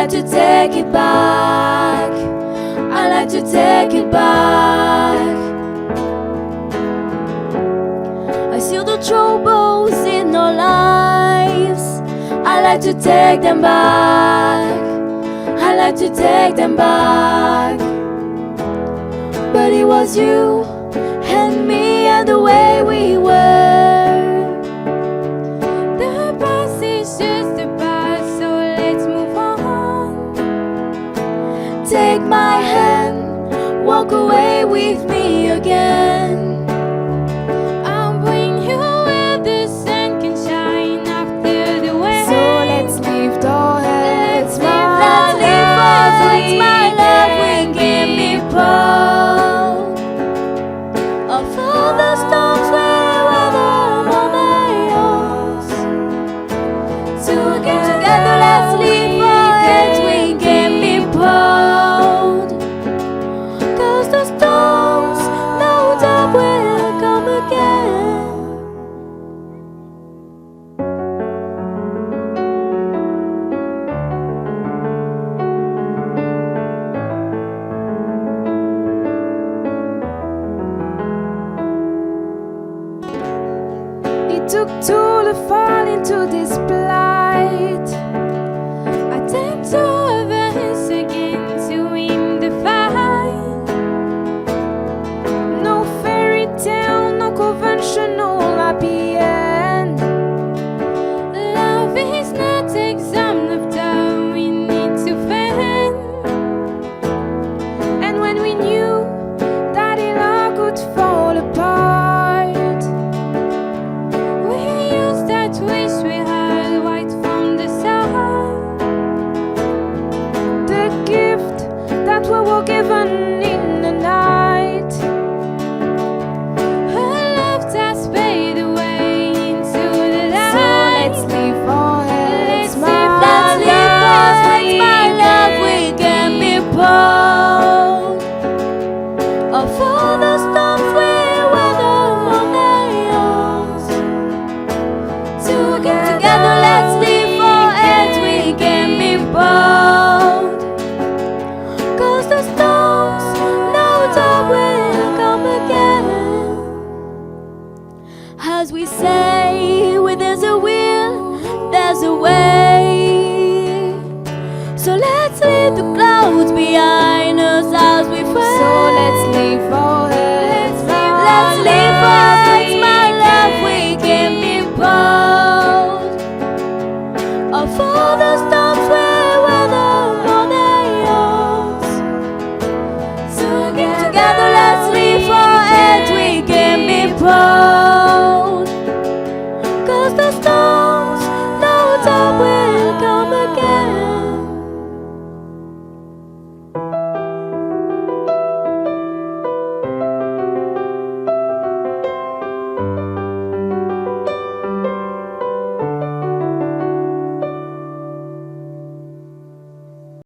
like to take it back. I like to take it back. I see the troubles in our lives. I like to take them back. I like to take them back. But it was you and me and the way we were. The past is just the past, so let's move on. Take my hand, walk away with me again. I'll bring you where the sun can shine after the wind. So let's lift our heads, my love, will give me proud of all the storms we weather on us. Together, let's lift our heads, we can be proud. 'Cause the storms, no doubt, will come again. It took two to fall into this plight. I tend to advance again to win the fight. No fairy tale, no conventional happy end. Love is not exam of time we need to fend. And when we knew that it all could fall apart, we used that wish we had right from the start. The gift that we were given in the night. A love that's fade away into the light. So let's lift our heads, Let's my love, we can be proud of all the storms we weather on us. Together, let's lift our heads, we can be proud. 'Cause the storms, no doubt, will come again. As we say, where there's a will, there's a way. So let's leave the clouds behind.